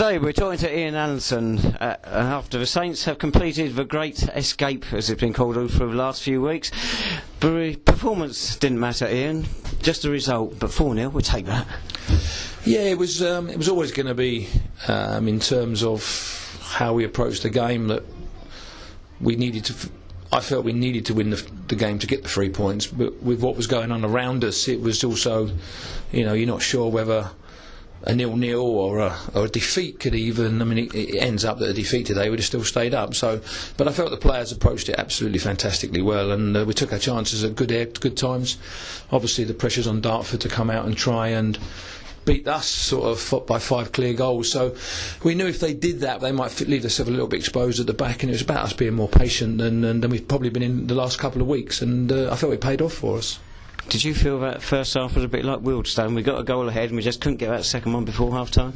Today we're talking to Ian Allinson after the Saints have completed the great escape, as it's been called, through the last few weeks. The performance didn't matter, Ian, just the result, but 4-0, we'll take that. Yeah, it was always going to be, in terms of how we approached the game, that we needed to... I felt we needed to win the game to get the 3 points, but with what was going on around us, it was also, you're not sure whether a 0-0 or a defeat could even... I mean, it ends up that a defeat today would have still stayed up. So, but I felt the players approached it absolutely fantastically well, and we took our chances at good times. Obviously, the pressure's on Dartford to come out and try and beat us sort of by 5 clear goals. So we knew if they did that, they might leave themselves a little bit exposed at the back, and it was about us being more patient than we've probably been in the last couple of weeks, and I felt it paid off for us. Did you feel that first half was a bit like Wealdstone? We got a goal ahead and we just couldn't get that second one before half time?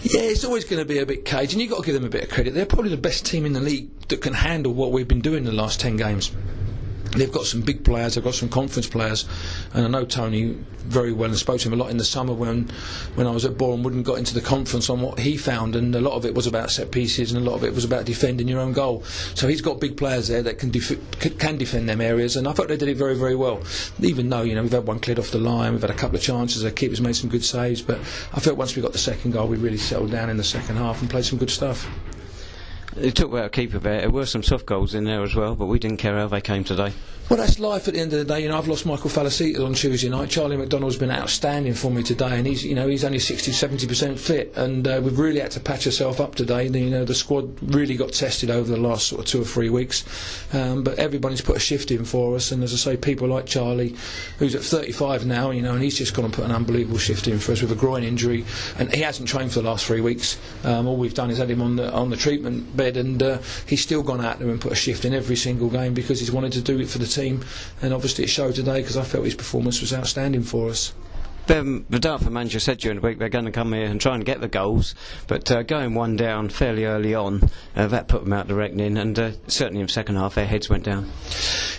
Yeah, it's always going to be a bit cagey, and you've got to give them a bit of credit. They're probably the best team in the league that can handle what we've been doing in the last 10 games. They've got some big players, they've got some conference players, and I know Tony very well and spoke to him a lot in the summer when I was at Boreham Wood and got into the conference on what he found, and a lot of it was about set pieces and a lot of it was about defending your own goal. So he's got big players there that can defend them areas, and I thought they did it very, very well. Even though we've had one cleared off the line, we've had a couple of chances, our keepers made some good saves, but I felt once we got the second goal we really settled down in the second half and played some good stuff. You talk about a keeper there. There were some soft goals in there as well, but we didn't care how they came today. Well, that's life at the end of the day. I've lost Michael Falacita on Tuesday night. Charlie McDonald's been outstanding for me today, and he's only 60-70% fit, and we've really had to patch ourselves up today. The squad really got tested over the last sort of 2 or 3 weeks, but everybody's put a shift in for us, and as I say, people like Charlie, who's at 35 now, and he's just gone and put an unbelievable shift in for us with a groin injury, and he hasn't trained for the last 3 weeks. All we've done is had him on the treatment bed, and he's still gone out there and put a shift in every single game because he's wanted to do it for the team, and obviously it showed today because I felt his performance was outstanding for us. The Dartford manager said during the week they're going to come here and try and get the goals, but going one down fairly early on, that put them out the reckoning, and certainly in the second half their heads went down.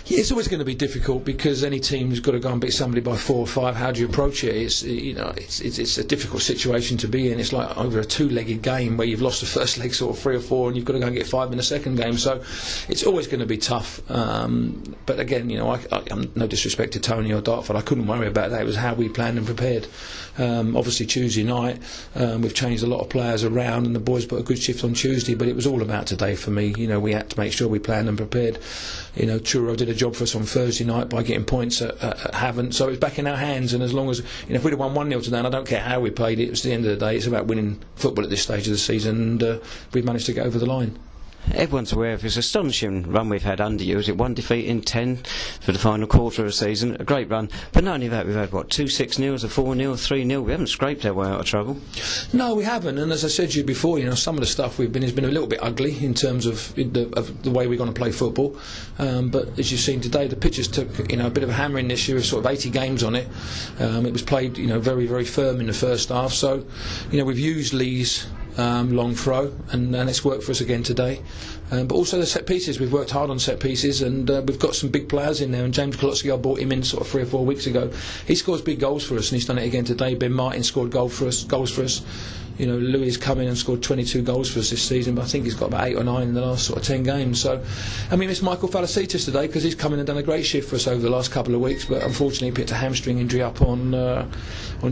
Yeah, it's always going to be difficult because any team's got to go and beat somebody by 4 or 5. How do you approach it? It's a difficult situation to be in. It's like over a 2-legged game where you've lost the first leg sort of 3 or 4, and you've got to go and get 5 in the second game. So it's always going to be tough. But again, I'm no disrespect to Tony or Dartford. I couldn't worry about that. It was how we planned and prepared. Obviously Tuesday night we've changed a lot of players around, and the boys put a good shift on Tuesday, but it was all about today for me. We had to make sure we planned and prepared. Truro did a job for us on Thursday night by getting points at Havant, so it's back in our hands, and as long as if we'd have won 1-0 today, and I don't care how we played it, at the end of the day it's about winning football at this stage of the season, and we've managed to get over the line. Everyone's aware of this astonishing run we've had under you. Is it 1 defeat in 10 for the final quarter of the season? A great run. But not only that, we've had, 2 6-0s, a 4-0, 3-0. We haven't scraped our way out of trouble. No, we haven't. And as I said to you before, some of the stuff has been a little bit ugly in terms of the way we're going to play football. But as you've seen today, the pitches took a bit of a hammering this year, sort of 80 games on it. It was played very, very firm in the first half. So we've used Lee's long throw, and it's worked for us again today. But also the set pieces, we've worked hard on set pieces, and we've got some big players in there, and James Kolotsky, I brought him in sort of 3 or 4 weeks ago. He scores big goals for us, and he's done it again today. Ben Martin scored goals for us. Louis has come in and scored 22 goals for us this season, but I think he's got about 8 or 9 in the last sort of 10 games. So, it's Michael Falacita today because he's come in and done a great shift for us over the last couple of weeks, but unfortunately he picked a hamstring injury up on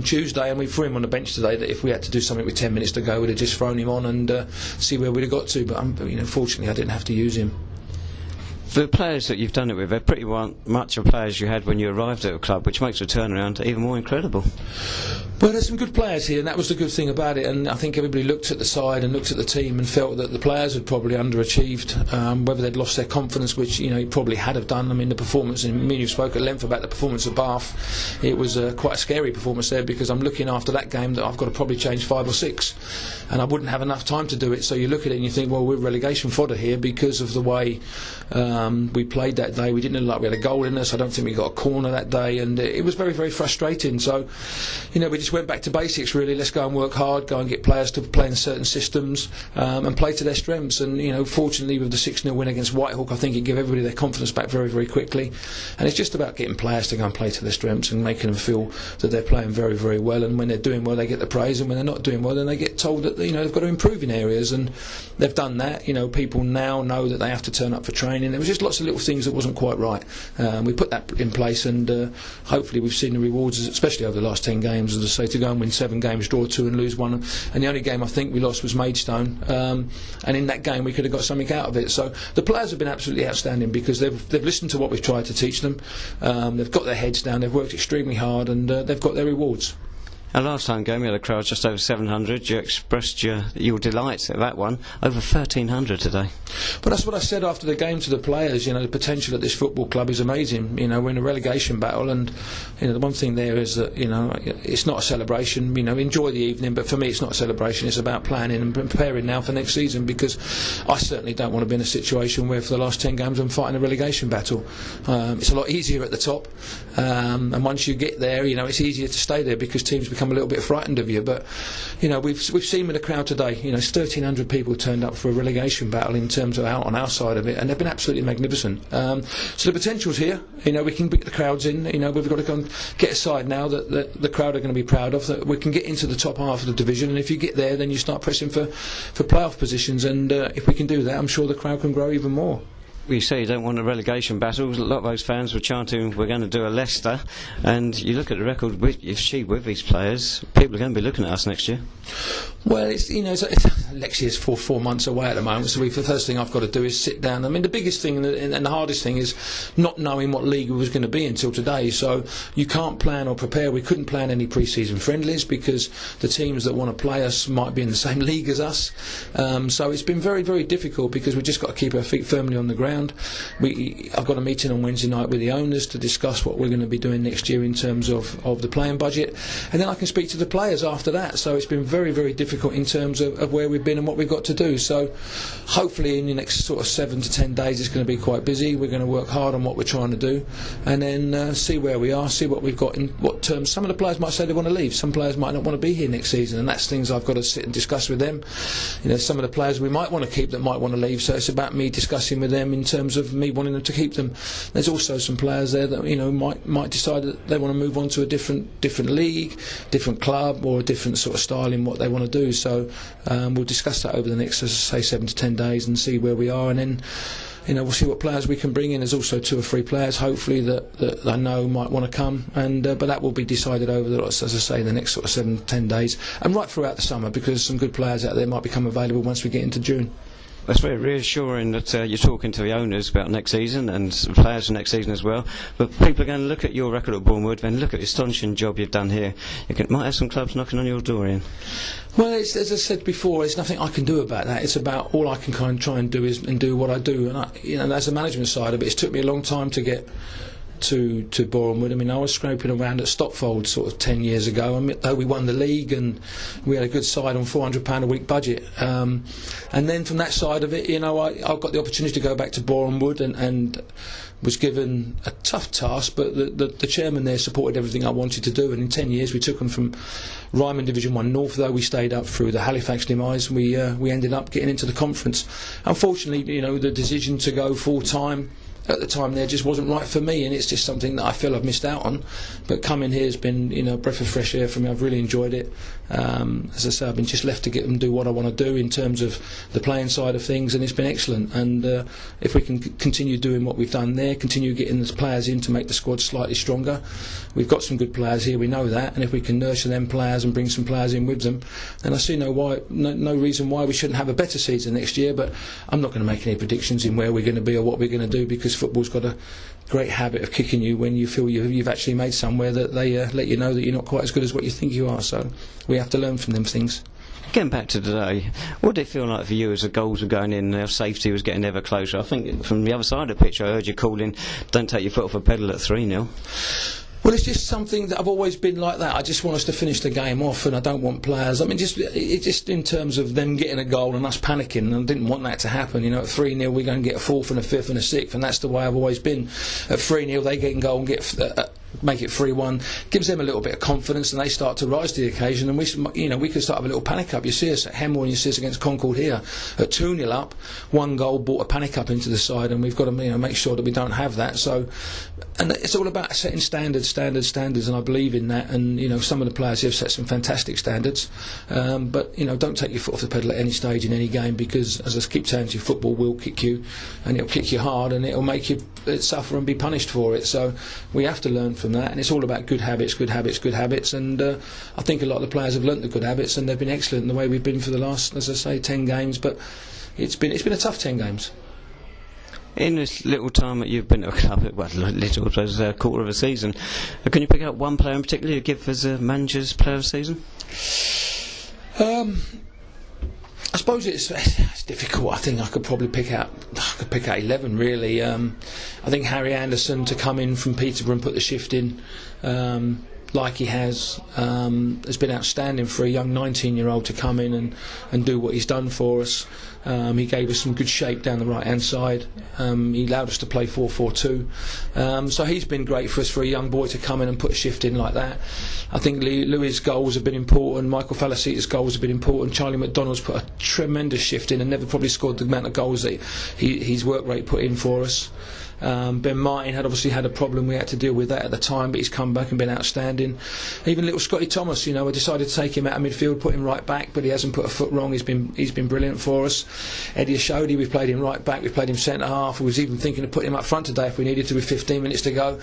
Tuesday, and we threw him on the bench today. That if we had to do something with 10 minutes to go, we'd have just thrown him on and see where we'd have got to. But fortunately I didn't have to use him. The players that you've done it with, they're pretty much the players you had when you arrived at the club, which makes the turnaround even more incredible. Well, there's some good players here, and that was the good thing about it, and I think everybody looked at the side and looked at the team and felt that the players had probably underachieved, whether they'd lost their confidence, which you probably had have done. The performance, and you spoke at length about the performance at Bath. It was quite a scary performance there, because I'm looking after that game that I've got to probably change 5 or 6, and I wouldn't have enough time to do it. So you look at it and you think, well, we're relegation fodder here because of the way we played that day. We didn't look like we had a goal in us. I don't think we got a corner that day, and it was very, very frustrating. So we just went back to basics really. Let's go and work hard, go and get players to play in certain systems, and play to their strengths. And fortunately with the 6-0 win against Whitehawk, I think it gave everybody their confidence back very, very quickly. And it's just about getting players to go and play to their strengths and making them feel that they're playing very, very well. And when they're doing well, they get the praise, and when they're not doing well, then they get told that they've got to improve in areas, and they've done that. People now know that they have to turn up for training. There was just lots of little things that wasn't quite right. We put that in place, and hopefully we've seen the rewards, especially over the last 10 games, as I say, to go and win 7 games, draw 2 and lose 1. And the only game I think we lost was Maidstone, and in that game we could have got something out of it. So the players have been absolutely outstanding, because they've listened to what we've tried to teach them. They've got their heads down, they've worked extremely hard, and they've got their rewards. Our last home game, we had a crowd just over 700. You expressed your delight at that one. Over 1,300 today. But that's what I said after the game to the players. The potential at this football club is amazing. We're in a relegation battle, and the one thing there is that it's not a celebration. Enjoy the evening, but for me it's not a celebration. It's about planning and preparing now for next season, because I certainly don't want to be in a situation where for the last 10 games I'm fighting a relegation battle. It's a lot easier at the top, and once you get there, it's easier to stay there, because teams become a little bit frightened of you. But we've seen with the crowd today, 1,300 people turned up for a relegation battle in terms of out on our side of it, and they've been absolutely magnificent. So the potential's here. We can get the crowds in. We've got to go and get a side now that the crowd are going to be proud of, that we can get into the top half of the division, and if you get there, then you start pressing for playoff positions, and if we can do that, I'm sure the crowd can grow even more. You say you don't want a relegation battle. A lot of those fans were chanting, we're going to do a Leicester, and you look at the record with these players, people are going to be looking at us next year. Well, next year's 4 months away at the moment, so the first thing I've got to do is sit down. The biggest thing and the hardest thing is not knowing what league we was going to be until today, so you can't plan or prepare. We couldn't plan any pre-season friendlies, because the teams that want to play us might be in the same league as us, so it's been very, very difficult, because we've just got to keep our feet firmly on the ground. I've got a meeting on Wednesday night with the owners to discuss what we're going to be doing next year in terms of the playing budget, and then I can speak to the players after that. So it's been very, very difficult in terms of where we've been and what we've got to do. So hopefully in the next sort of 7 to 10 days it's going to be quite busy. We're going to work hard on what we're trying to do, and then see where we are, see what we've got in what terms. Some of the players might say they want to leave, some players might not want to be here next season, and that's things I've got to sit and discuss with them. Some of the players we might want to keep that might want to leave, so it's about me discussing with them in terms of me wanting them to keep them. There's also some players there that might decide that they want to move on to a different league, different club, or a different sort of style in what they want to do. So we'll discuss that over the next, as I say, 7 to 10 days, and see where we are, and then we'll see what players we can bring in. There's also 2 or 3 players hopefully that I know might want to come, and but that will be decided over the, as I say, the next sort of 7 to 10 days, and right throughout the summer, because some good players out there might become available once we get into June. That's very reassuring that you're talking to the owners about next season and players for next season as well. But people are going to look at your record at Bournemouth and look at the astonishing job you've done here. Might have some clubs knocking on your door, Ian. Well, as I said before, there's nothing I can do about that. It's about all I can kind of try and do is do what I do. And that's the management side of it. It's took me a long time to get to Bournemouth. I was scraping around at Stopfold sort of 10 years ago, though we won the league and we had a good side on £400 a week budget, and then from that side of it, I got the opportunity to go back to Bournemouth and was given a tough task, but the chairman there supported everything I wanted to do, and in 10 years we took them from Ryman Division 1 North, though we stayed up through the Halifax demise. We ended up getting into the conference. Unfortunately, the decision to go full time at the time there just wasn't right for me, and it's just something that I feel I've missed out on. But coming here has been a breath of fresh air for me. I've really enjoyed it. As I say, I've been just left to get them do what I want to do in terms of the playing side of things, and it's been excellent. And if we can continue doing what we've done there, continue getting the players in to make the squad slightly stronger. We've got some good players here, we know that, and if we can nurture them players and bring some players in with them, then I see no reason why we shouldn't have a better season next year. But I'm not going to make any predictions in where we're going to be or what we're going to do, because football's got a great habit of kicking you when you feel you've actually made somewhere that they let you know that you're not quite as good as what you think you are. So we have to learn from them things. Getting back to today, what did it feel like for you as the goals were going in and our safety was getting ever closer? I think from the other side of the pitch I heard you calling, don't take your foot off the pedal at 3-0. Well, it's just something that I've always been like that. I just want us to finish the game off, and I don't want players. Just in terms of them getting a goal and us panicking, and I didn't want that to happen. At 3-0 we're going to get a 4th and a 5th and a 6th, and that's the way I've always been. At 3-0 they get a goal and get make it 3-1, gives them a little bit of confidence, and they start to rise to the occasion. And we could start with a little panic up. You see us at Hemel, and you see us against Concord here at 2-0 up. One goal brought a panic up into the side, and we've got to make sure that we don't have that. So, and it's all about setting standards, and I believe in that. And some of the players here have set some fantastic standards, but don't take your foot off the pedal at any stage in any game, because, as I keep saying to you, football will kick you, and it'll kick you hard, and it'll make you suffer and be punished for it. So we have to learn from that, and it's all about good habits, and I think a lot of the players have learnt the good habits, and they've been excellent in the way we've been for the last, as I say, 10 games. But it's been a tough 10 games. In this little time that you've been at a club, little as a quarter of a season, can you pick out one player in particular to give as a manager's player of the season? I suppose it's difficult. I think I could probably pick out 11 really. I think Harry Anderson, to come in from Peterborough and put the shift in like he has been outstanding for a young 19-year-old to come in and do what he's done for us. He gave us some good shape down the right hand side. He allowed us to play 4-4-2. So he's been great for us, for a young boy to come in and put a shift in like that. I think Louis' goals have been important. Michael Falasita's goals have been important. Charlie McDonald's put a tremendous shift in and never probably scored the amount of goals that his work rate put in for us. Ben Martin had obviously had a problem. We had to deal with that at the time, but he's come back and been outstanding. Even little Scotty Thomas, we decided to take him out of midfield, put him right back, but he hasn't put a foot wrong. He's been brilliant for us. Eddie Ashodi, we've played him right back, we've played him centre half. We was even thinking of putting him up front today if we needed to, with 15 minutes to go.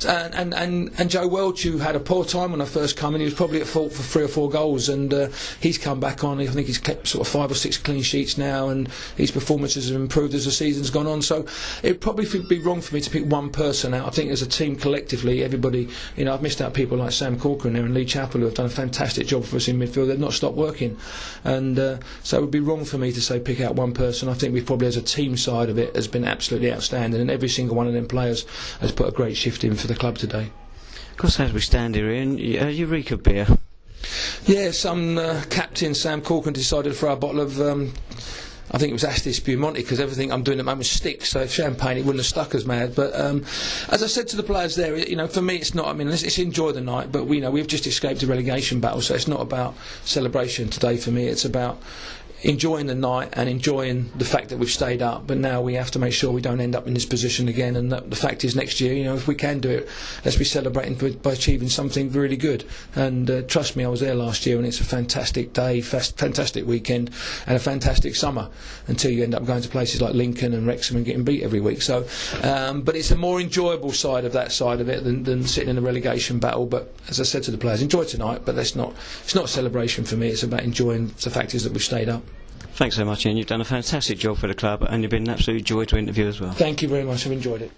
And Joe Welch, who had a poor time when I first came in, he was probably at fault for 3 or 4 goals, and he's come back on. I think he's kept sort of 5 or 6 clean sheets now, and his performances have improved as the season's gone on. So it'd probably be wrong for me to pick one person out. I think as a team collectively, everybody, I've missed out people like Sam Corcoran there and Lee Chappell, who have done a fantastic job for us in midfield. They've not stopped working, and so it would be wrong for me to say pick out one person. I think we've probably, as a team side of it, has been absolutely outstanding, and every single one of them players has put a great shift in for the club today. Of course, as we stand here, Ian, Eureka beer. Yes, captain Sam Corcoran decided to throw a bottle of I think it was Asti Spumante, because everything I'm doing at the moment sticks, so if champagne it wouldn't have stuck as mad. But as I said to the players there, for me it's not, it's enjoy the night, but we've just escaped a relegation battle, so it's not about celebration today for me. It's about enjoying the night and enjoying the fact that we've stayed up, but now we have to make sure we don't end up in this position again. And the fact is, next year, if we can do it, let's be celebrating by achieving something really good. And trust me, I was there last year, and it's a fantastic day, fantastic weekend, and a fantastic summer, until you end up going to places like Lincoln and Wrexham and getting beat every week. So, but it's a more enjoyable side of it than sitting in a relegation battle. But as I said to the players, enjoy tonight, but it's not a celebration for me. It's about enjoying the fact is that we've stayed up. Thanks so much, Ian. You've done a fantastic job for the club, and you've been an absolute joy to interview as well. Thank you very much. I've enjoyed it.